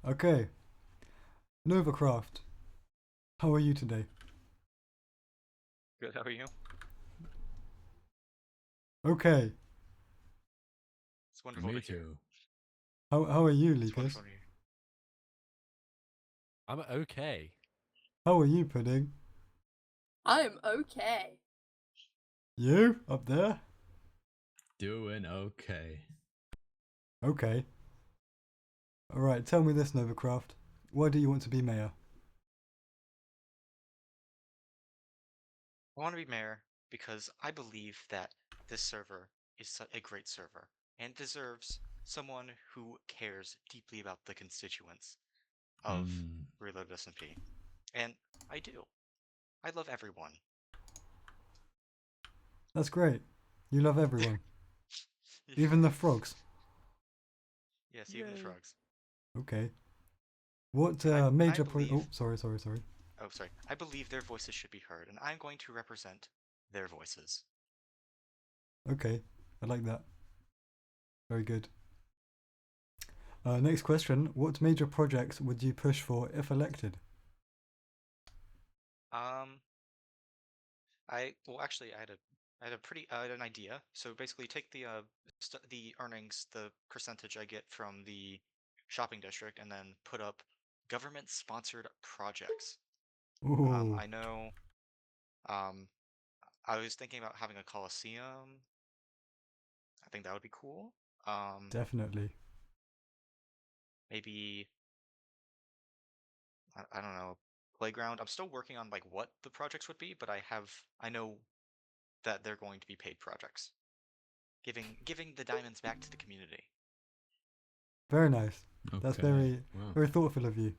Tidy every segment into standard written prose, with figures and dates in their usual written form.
Okay, Novacraft, how are you today? Good, how are you? Okay, It's For wonderful me to hear. too. how are you, It's Lucas? wonderful to hear. I'm okay. How are you, Pudding? I'm okay. You up there? Doing okay. Okay. All right, tell me this, Novacraft. Why do you want to be mayor? I want to be mayor because I believe that this server is a great server and deserves someone who cares deeply about the constituents of Hmm. ReloadedSMP. And I do. I love everyone. That's great. You love everyone, even the frogs. Yes, even the Yay. frogs. Okay. What And I major pro? Oh, believe, sorry. oh, sorry, I believe their voices should be heard, and I'm going to represent their voices. Okay, I like that. Very good. Next question. What major projects would you push for if elected? Um, well, actually, I had a pretty, I had an idea. So basically, take the earnings, the percentage I get from the shopping district, and then put up government-sponsored projects. Ooh, I know. Um, I was thinking about having a coliseum. I think that would be cool. definitely. Maybe I don't know, playground. I'm still working on like what the projects would be, but I know that they're going to be paid projects, giving the diamonds back to the community. Very nice. That's Okay. very, Wow. very thoughtful of you.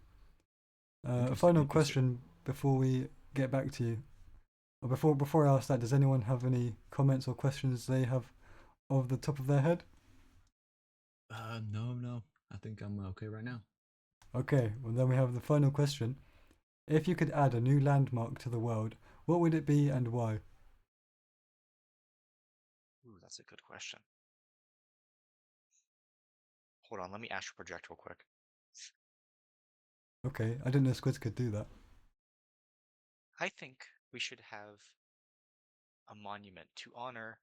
A Interesting. final Interesting. question before we get back to you. Or before I ask that, does anyone have any comments or questions they have off the top of their head? No. I think I'm okay right now. Okay, well then we have the final question. If you could add a new landmark to the world, what would it be and why? Ooh, that's a good question. Hold on, let me astral project real quick. Okay, I didn't know squids could do that. I think we should have a monument to honor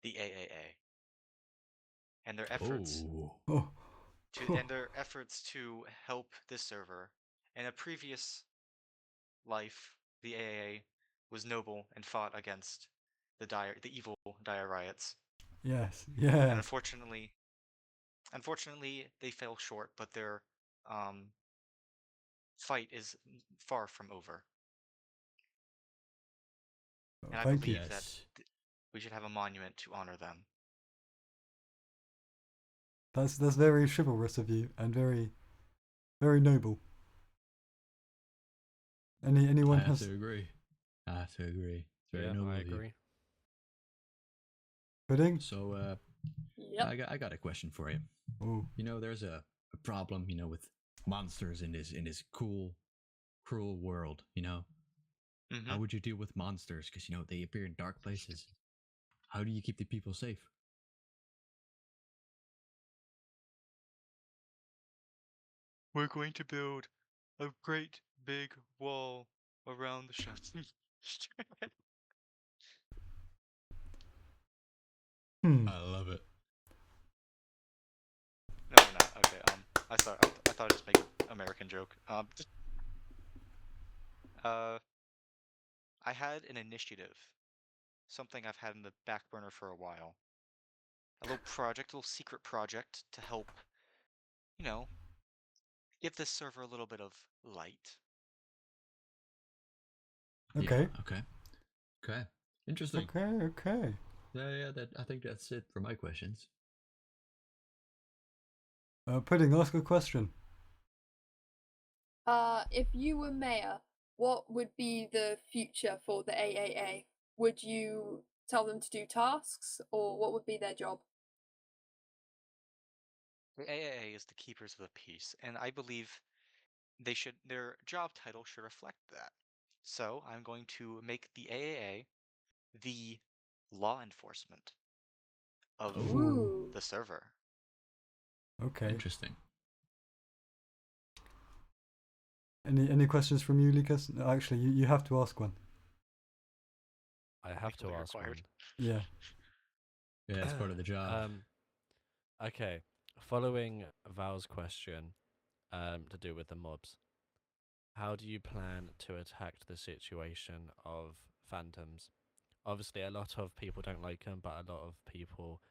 the AAA and their efforts Oh. Oh, to help this server. In a previous life, the AAA was noble and fought against the evil dire riots. yes, And yeah. unfortunately, they fell short, but their um, fight is far from over. And I Thank you. believe that Yes. we should have a monument to honor them. That's very chivalrous of you and very noble. I Anyone have has to agree. I have to agree. It's very Yeah, noble I of you. agree. pudding? So, Yep. I got a question for you. Oh, There's a problem, with monsters in this cool, cruel world. How Mm-hmm. would you deal with monsters? Because they appear in dark places. How do you keep the people safe? We're going to build a great big wall around the shopping. hmm. I love it. No, we're not. Okay. I thought I'd just make an American joke. Uh, I had an initiative, something I've had in the back burner for a while. A little project, a little secret project to help, you know, give this server a little bit of light. Yeah. Okay, Okay. Okay. Interesting. okay. Yeah. That I think that's it for my questions. Pudding, ask a question. If you were mayor, what would be the future for the AAA? Would you tell them to do tasks, or what would be their job? The AAA is the keepers of the peace, and I believe their job title should reflect that. So I'm going to make the AAA the law enforcement of Ooh, Ooh. the server. okay. Interesting. Any questions from you, Lucas? No, actually, you have to ask one. I have to Legally ask required. Yeah. Yeah, it's part of the job. Okay. Following Val's question, to do with the mobs, how do you plan to attack the situation of phantoms? Obviously, a lot of people don't like them, but a lot of people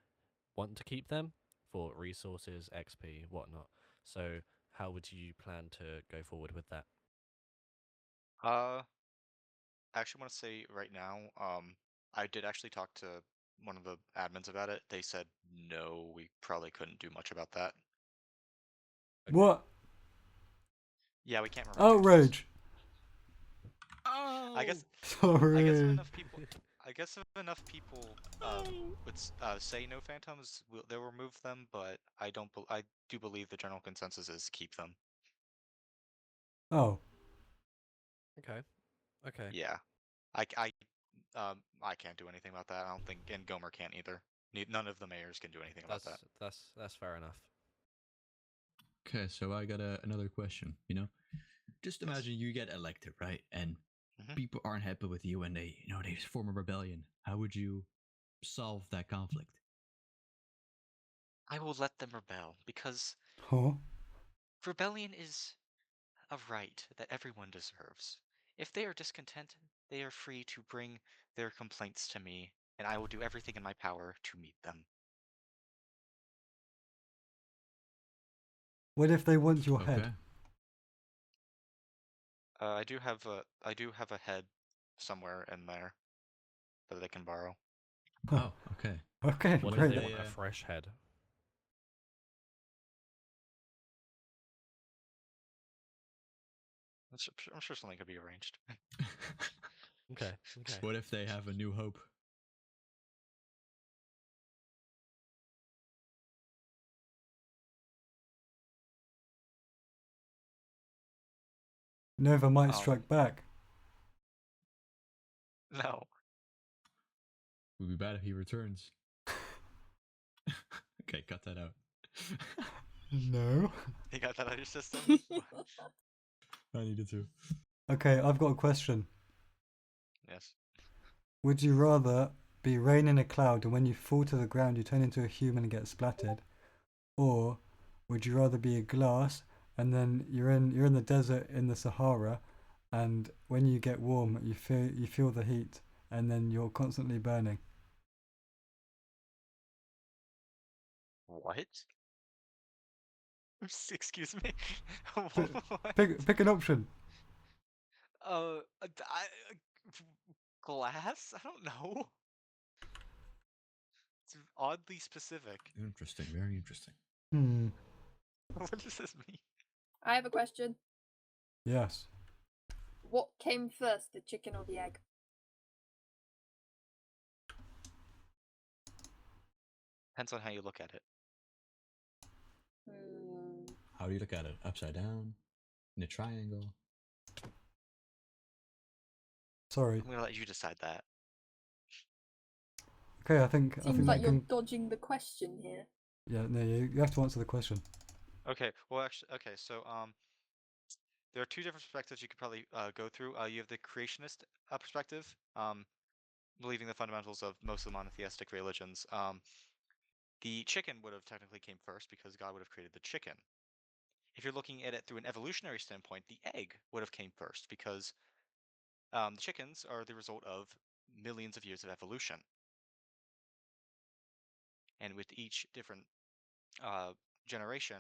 want to keep them for resources, XP, whatnot. So, how would you plan to go forward with that? I actually want to say right now, I did actually talk to one of the admins about it. They said no, we probably couldn't do much about that. Okay. What? Yeah, we can't remove phantoms. Outrage! Oh, I guess Sorry. if enough people, would say no phantoms, they'll remove them. But I don't. I do believe the general consensus is keep them. Oh. Okay. Okay. Yeah, I can't do anything about that. I don't think, and Gomer can't either. None of the mayors can do anything about that. That's fair enough. Okay, so I got another question. Just Yes. imagine you get elected, right? And Mhm. people aren't happy with you, and they form a rebellion. How would you solve that conflict? I will let them rebel because Huh? rebellion is a right that everyone deserves. If they are discontented, they are free to bring their complaints to me, and I will do everything in my power to meet them. What if they want your Okay. head? I do have a head somewhere in there that they can borrow. Oh, okay. Okay, What if great. they They, want a fresh head? I'm sure something could be arranged. Okay. Okay. What if they have a new hope? Nova might Um, strike back. No, It would be bad if he returns. Okay, cut that out. No. you got that out of your system. I needed to. Okay, I've got a question. Yes. Would you rather be rain in a cloud and when you fall to the ground you turn into a human and get splattered? Or would you rather be a glass and then you're in the desert in the Sahara and when you get warm you feel the heat and then you're constantly burning? What? Excuse me. Pick, What? pick an option. Glass? I don't know. It's oddly specific. Interesting, very interesting. What does this mean? I have a question. Yes. What came first, the chicken or the egg? Depends on how you look at it. How do you look at it? Upside down? In a triangle? Sorry. I'm gonna let you decide that. Okay, I think Seems like that you're can. dodging the question here. Yeah, no, you have to answer the question. Okay. Well, actually, okay. So, there are two different perspectives you could probably go through. You have the creationist perspective, believing the fundamentals of most of the monotheistic religions. The chicken would have technically came first because God would have created the chicken. If you're looking at it through an evolutionary standpoint, the egg would have came first because the chickens are the result of millions of years of evolution. And with each different generation,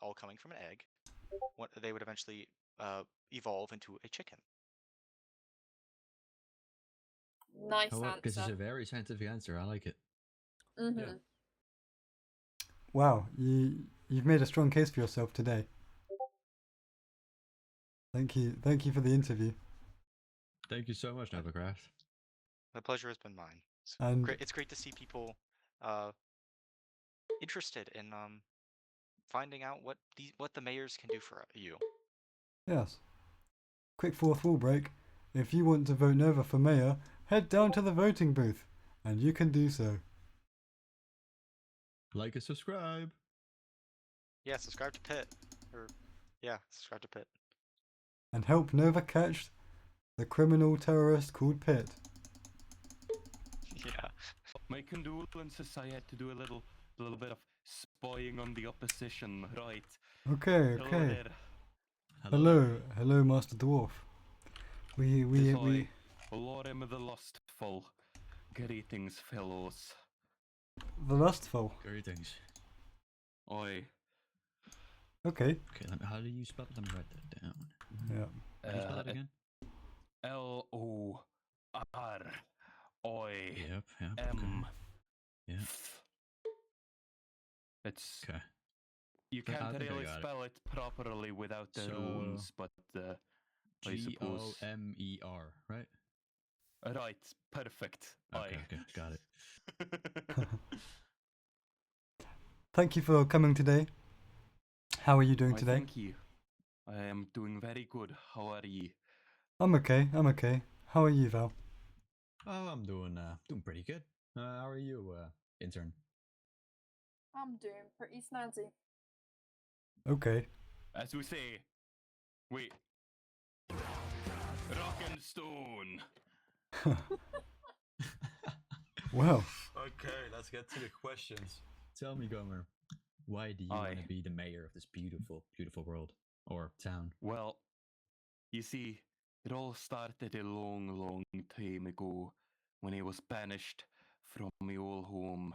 all coming from an egg, they would eventually evolve into a chicken. Nice This is answer. a very scientific answer. I like it. Mm-hmm. Yeah. Wow, you've made a strong case for yourself today. Thank you for the interview. Thank you so much, Novacraft. The pleasure has been mine. And It's great to see people interested in finding out what the mayors can do for you. yes, quick fourth wall break. If you want to vote Nova for mayor, head down to the voting booth, and you can do so. Like and subscribe. Yeah, subscribe to Pit. Or yeah, subscribe to Pit. and help Nova catch the criminal terrorist called Pitt. Yeah. My condolences. I had to do a little bit of spying on the opposition, right? Okay, Hello okay. there. Hello, hello, Master Dwarf. Tis We. I, Lorem the Lustful. Greetings, fellows. The Lustful. Greetings. Oi. Okay. Okay, how do you spell it? Let me write that down. Yeah. How do you spell that again? Loroi. Yep, yep. M. Okay. Yeah. It's Okay. you I can't think I really got it. spell it properly without the So, runes, but I suppose. Gomer, right? Right, perfect. Okay, okay, got it. Thank you for coming today. How are you doing Why, today? thank you. I am doing very good. How are ye? I'm okay. I'm okay. How are you, Val? Oh, I'm doing pretty good. How are you, intern? I'm doing pretty snazzy. Okay. As we say, wait. Rock and stone. Well, Okay, let's get to the questions. Tell me, Gomer, why do you want to Aye. be the mayor of this beautiful, beautiful world or town? Well, you see, it all started a long, long time ago when I was banished from my old home.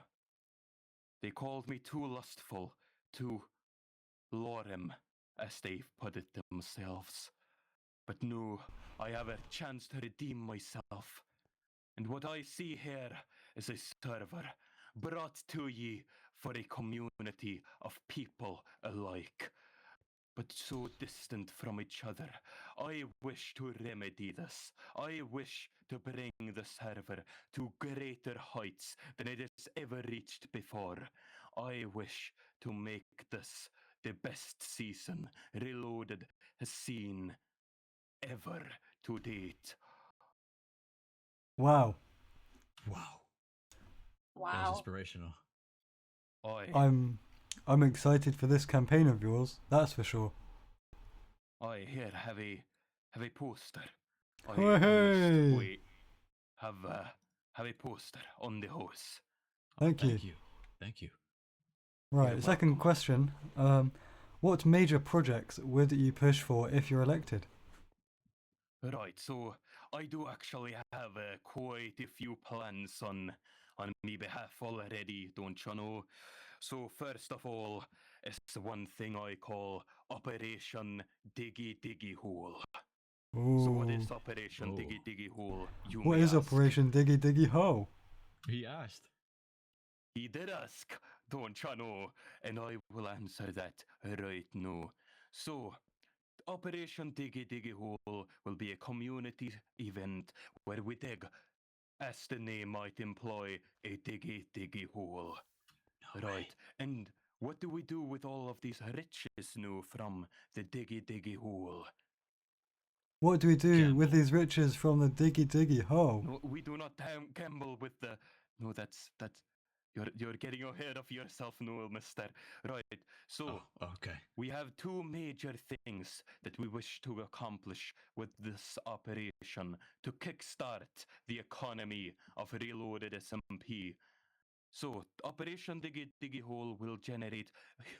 They called me too lustful, too lorem, as they put it themselves. But no, I have a chance to redeem myself. And what I see here is a server brought to ye for a community of people alike, but so distant from each other. I wish to remedy this. I wish to bring the server to greater heights than it has ever reached before. I wish to make this the best season Reloaded has seen ever to date. wow. Wow, that was Wow. inspirational. I'm excited for this campaign of yours. That's for sure. I here have a poster. I Hey! must wait. Have a poster on the house. Thank you. Thank you. Thank you. Right. You're Second welcome. question. What major projects would you push for if you're elected? Right, so I do actually have quite a few plans on me behalf already, don't you know? So first of all, it's one thing I call Operation Diggy Diggy Hole. So what Ooh. is Operation Oh. Diggy Diggy Hole, you What may is ask? Operation Diggy Diggy Hole? He asked. He did ask, don't you know? And I will answer that right now. So, Operation Diggy Diggy Hole will be a community event where we dig, as the name might imply, a diggy diggy hole. No way. Right, and what do we do with all of these riches now from the diggy diggy hole? What do we do with Gamble. these riches from the Diggy Diggy Hole? No, we do not gamble with the. No, that's you're getting ahead of yourself, Noel, Mister. Right. So Oh, okay. we have two major things that we wish to accomplish with this operation to kickstart the economy of Reloaded SMP. So, Operation Diggy Diggy Hole will generate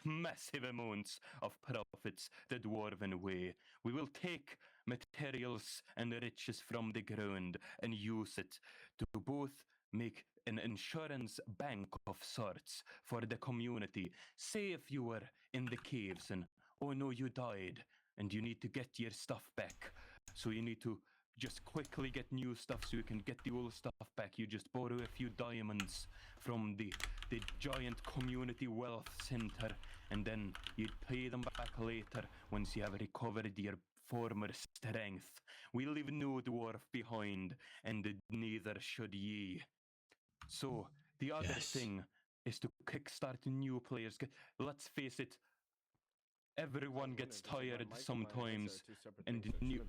massive amounts of profits the dwarven way. We will take materials and riches from the ground and use it to both make an insurance bank of sorts for the community. Say if you were in the caves and, oh no, you died and you need to get your stuff back. So you need to just quickly get new stuff so you can get the old stuff back. You just borrow a few diamonds from the giant community wealth center, and then you'd pay them back later once you have recovered your former strength. We leave no dwarf behind, and neither should ye. So, the other Yes. thing is to kickstart new players. Let's face it, everyone gets tired sometimes, and new.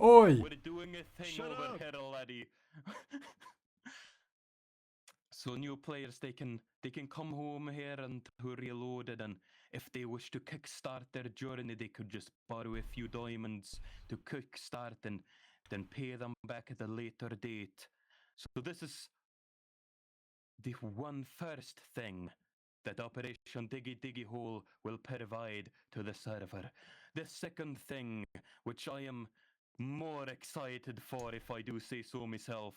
Oi! We're doing a thing Shut over up! here, laddie. So new players, they can come home here and to Reloaded, and if they wish to kickstart their journey, they could just borrow a few diamonds to kickstart and then pay them back at a later date. So this is the one first thing that Operation Diggy Diggy Hole will provide to the server. The second thing, which I am more excited for if I do say so myself,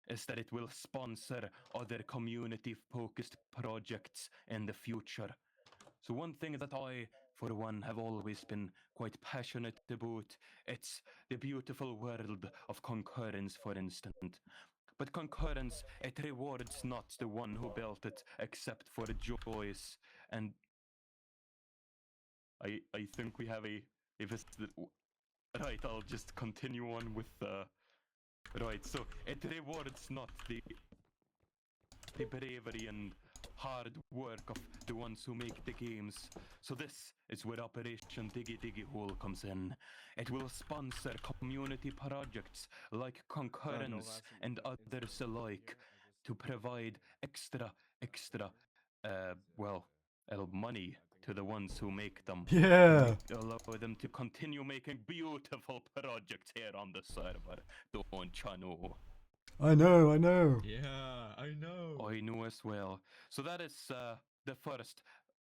is that it will sponsor other community-focused projects in the future. So one thing that I, for one, have always been quite passionate about, it's the beautiful world of concurrence, for instance. But concurrence, it rewards not the one who built it, except for the joys. And I think we have a right, I'll just continue on with right, so it rewards not the bravery and hard work of the ones who make the games. So this is where Operation Diggy Diggy Hole comes in. It will sponsor community projects like Concurrence and others alike to provide extra, well, money to the ones who make them. Yeah. Allow them to continue making beautiful projects here on the server. Don't you know? I know. I know. Yeah, I know. I know as well. So that is the first,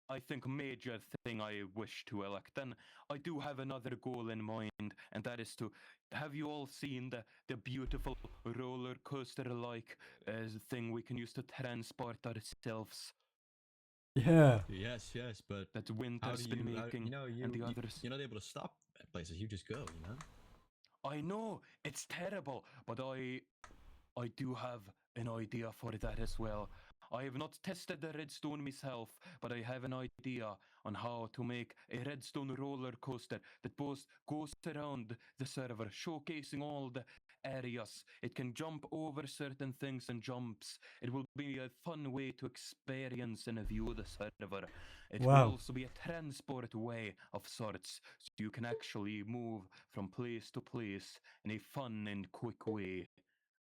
I think, major thing I wish to elect. Then I do have another goal in mind, and that is to have you all seen the beautiful roller coaster-like thing we can use to transport ourselves Yeah. Yes, but that how Winter's do been you, making, and the others. you're not able to stop at places. You just go, I know it's terrible, but I do have an idea for that as well. I have not tested the redstone myself, but I have an idea on how to make a redstone roller coaster that both goes around the server, showcasing all the areas. It can jump over certain things and jumps. It will be a fun way to experience and view the server. It will Wow. also be a transport way of sorts, so you can actually move from place to place in a fun and quick way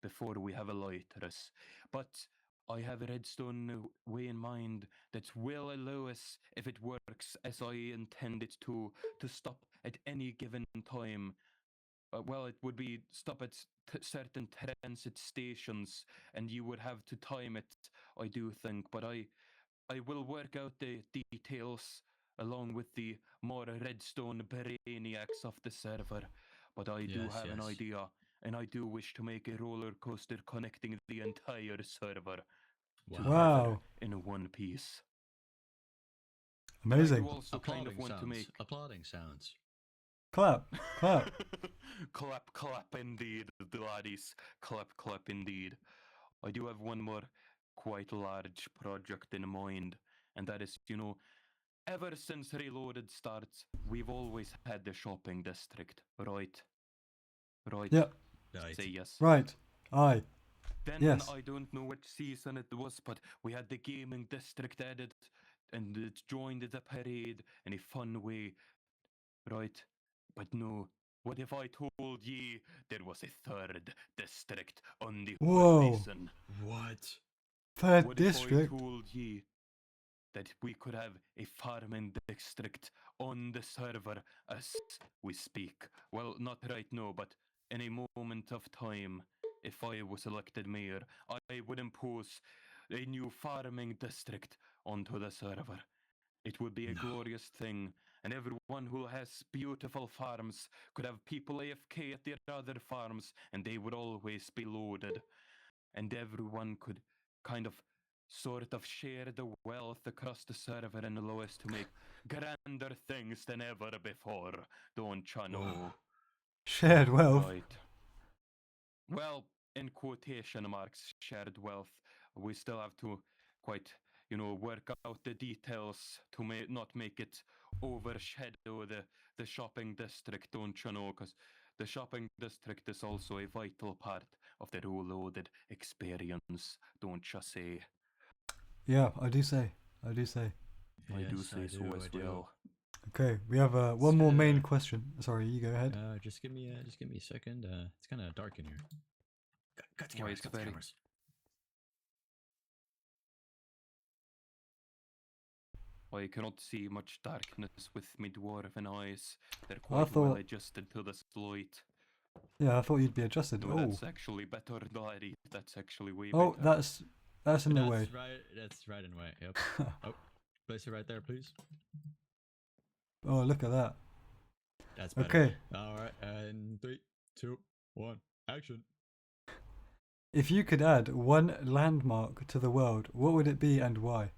before we have a lighterus. But I have a redstone way in mind that will allow us, if it works as I intend it to stop at any given time. Well, it would be stop at certain transit stations, and you would have to time it, I do think. But I will work out the details along with the more redstone brainiacs of the server. But I do Yes, have an yes. idea, and I do wish to make a roller coaster connecting the entire server together Wow. in one piece. And I Amazing. do also kind of want to make Applauding sounds. Clap. Clap. clap, clap indeed, the laddies. Clap, clap indeed. I do have one more quite large project in mind, and that is, ever since Reloaded starts, we've always had the shopping district, right? Right? Yep. Right. Say yes. Right. Aye. Then Yes. I don't know which season it was, but we had the gaming district added, and it joined the parade in a fun way, right? But no, what if I told ye there was a third district on the Whoa. horizon? What? Third What district. if I told ye that we could have a farming district on the server as we speak? Well, not right now, but in a moment of time, if I was elected mayor, I would impose a new farming district onto the server. It would be a No. glorious thing, and everyone who has beautiful farms could have people AFK at their other farms, and they would always be loaded. And everyone could kind of sort of share the wealth across the server and allow us to make grander things than ever before. Don't you know? Shared wealth. Right. Well, in quotation marks, shared wealth. We still have to quite, work out the details to not make it overshadow the shopping district, don't you know? Because the shopping district is also a vital part of the Reloaded experience, don't you say? Yeah, I do say. I do say. I do Yes, say so as well. Okay, we have one more main question. Sorry, you go ahead. Just give me a second. It's kind of dark in here. Cut the Why, cameras. it's Cut the very- cameras. I cannot see much darkness with my dwarven eyes. They're I quite well thought, adjusted to this light. yeah, I thought you'd be adjusted. No, Oh, that's actually better, Daddy. That's actually way oh, better. that's in the way. That's right in the way. Yep. Oh, place it right there, please. Oh, look at that. That's better. Okay, All right, and 3, 2, 1, action. if you could add one landmark to the world, what would it be and why?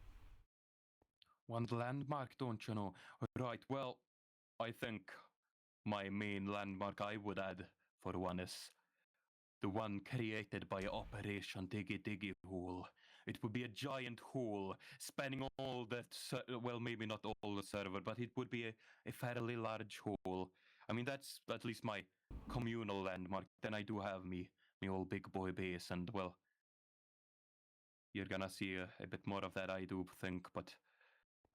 One landmark, don't you know? Right, well, I think my main landmark I would add for one is the one created by Operation Diggy Diggy Hole. It would be a giant hole spanning all that, well, maybe not all the server, but it would be a fairly large hole. I mean, that's at least my communal landmark. Then I do have me old big boy base, and well, you're gonna see a bit more of that, I do think, but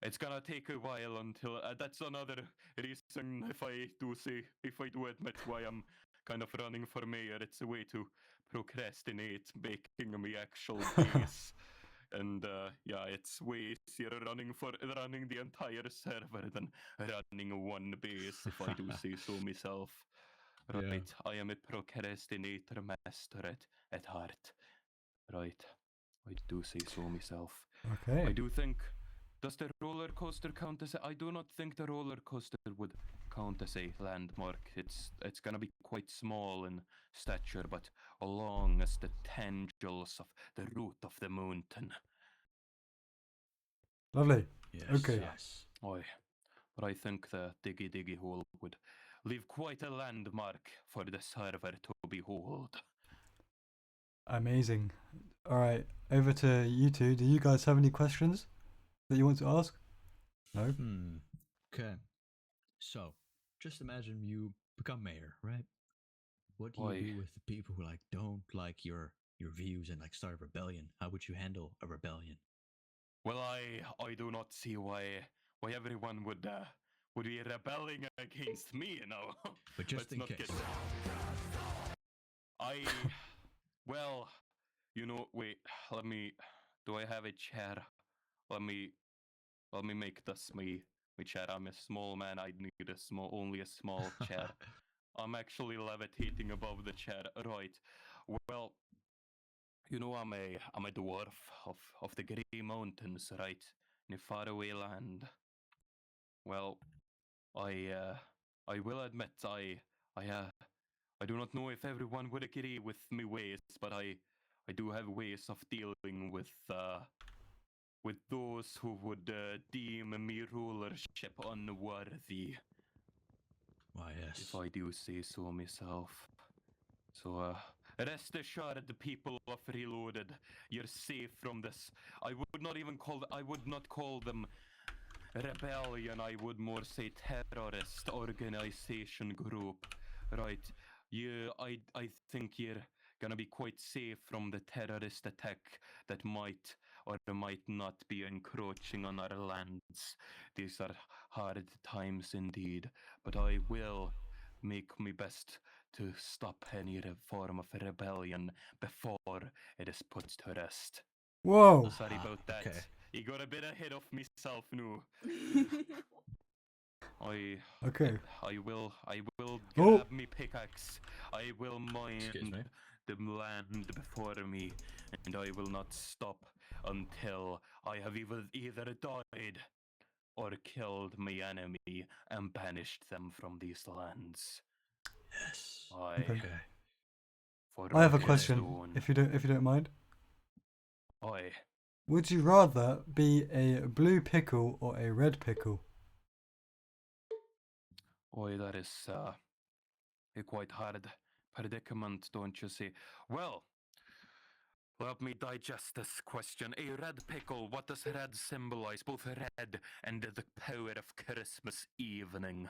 it's gonna take a while until that's another reason if I do admit why I'm kind of running for mayor. It's a way to procrastinate making me actual base. And yeah, it's way easier running the entire server than running one base, if I do say so myself. Yeah. Right, I am a procrastinator master at heart. Right, I do say so myself. Okay. I do think. Does the roller coaster count as I do not think the roller coaster would count as a landmark. It's gonna be quite small in stature, but long as the tangles of the root of the mountain. Lovely. Yes. Okay. Yes. Oi. But I think the Diggy Diggy Hole would leave quite a landmark for the server to behold. Amazing. All right, over to you two. Do you guys have any questions that you want to ask? No? Okay. So, just imagine you become mayor, right? What do you Oi. do with the people who like don't like your views and like start a rebellion? How would you handle a rebellion? Well, I do not see why everyone would be rebelling against me, you know. But just Let's in not case. get well, you know, wait, let me do I have a chair? Let me make this my chair. I'm a small man, I need only a small chair. I'm actually levitating above the chair. Right. Well, you know, I'm a dwarf of the Grey Mountains, right? In a faraway land. Well, I will admit I do not know if everyone would agree with me ways, but I do have ways of dealing with those who would deem me rulership unworthy. Why, yes. If I do say so myself. So rest assured, the people of Reloaded, you're safe from this. I would not call them rebellion. I would more say terrorist organization group. Right. I think you're gonna be quite safe from the terrorist attack that might or might not be encroaching on our lands. These are hard times indeed, but I will make my best to stop any form of rebellion before it is put to rest. Whoa. Sorry about that. Okay. You got a bit ahead of myself now. Okay. I will Oh. grab me pickaxe. I will Excuse me. mine the land before me, and I will not stop until I have either died or killed my enemy and banished them from these lands. Yes. Okay. For I have a Rocket question, Stone. if you don't mind. Oi. Would you rather be a blue pickle or a red pickle? Oi, that is a quite hard predicament, don't you see? Well, let me digest this question. A red pickle, what does red symbolize? Both red and the power of Christmas evening.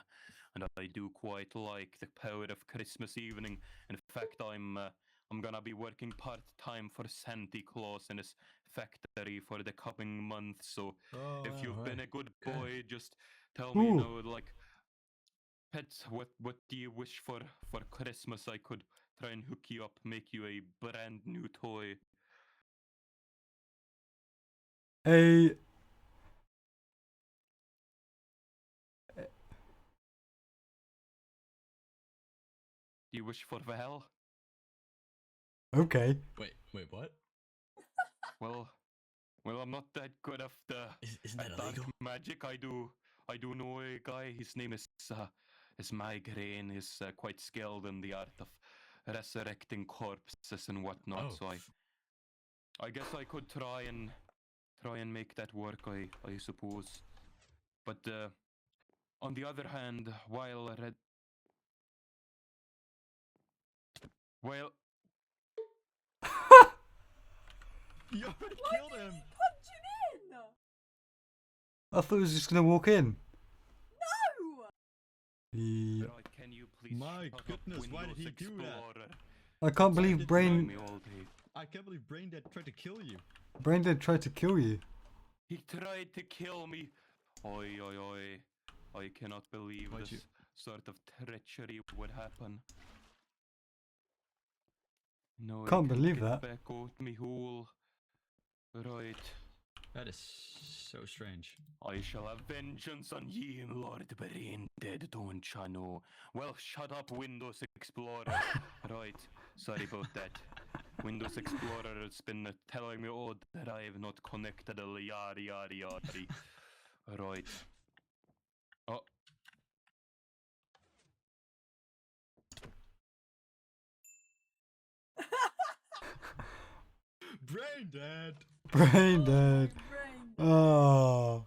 And I do quite like the power of Christmas evening. In fact, I'm gonna be working part-time for Santa Claus in his factory for the coming month. So if you've been a good boy, just tell me, you Ooh. know, like, pets, what do you wish for Christmas? I could try and hook you up, make you a brand new toy. A You wish for well? Okay. Wait, what? Well, I'm not that good of the Isn't that dark illegal? magic. I do know a guy. His name is Migraine. Is quite skilled in the art of resurrecting corpses and whatnot. Oh, So I guess I could try and make that work. I suppose. But on the other hand, while you already Why killed did him. he punch him in? I thought he was just gonna walk in. No! Yeah. right, can you please My shut goodness, up, why did Windows he do that? Explorer? I can't Why believe did Brain Me all day. I can't believe Brain Dead tried to kill you. Did try to kill you. He tried to kill me. Oi, oi, oi. I cannot believe Why'd this you- sort of treachery would happen. No, I Can't can believe get that. back out me hole. Right. That is so strange. I shall have vengeance on ye, Lord Brain Dead, don't ya know? Well, shut up, Windows Explorer. Right, sorry about that. Windows Explorer has been telling me all that I have not connected a yari. Right. Oh. Brain Dead. Brain Oh, Dead. my brain. Oh.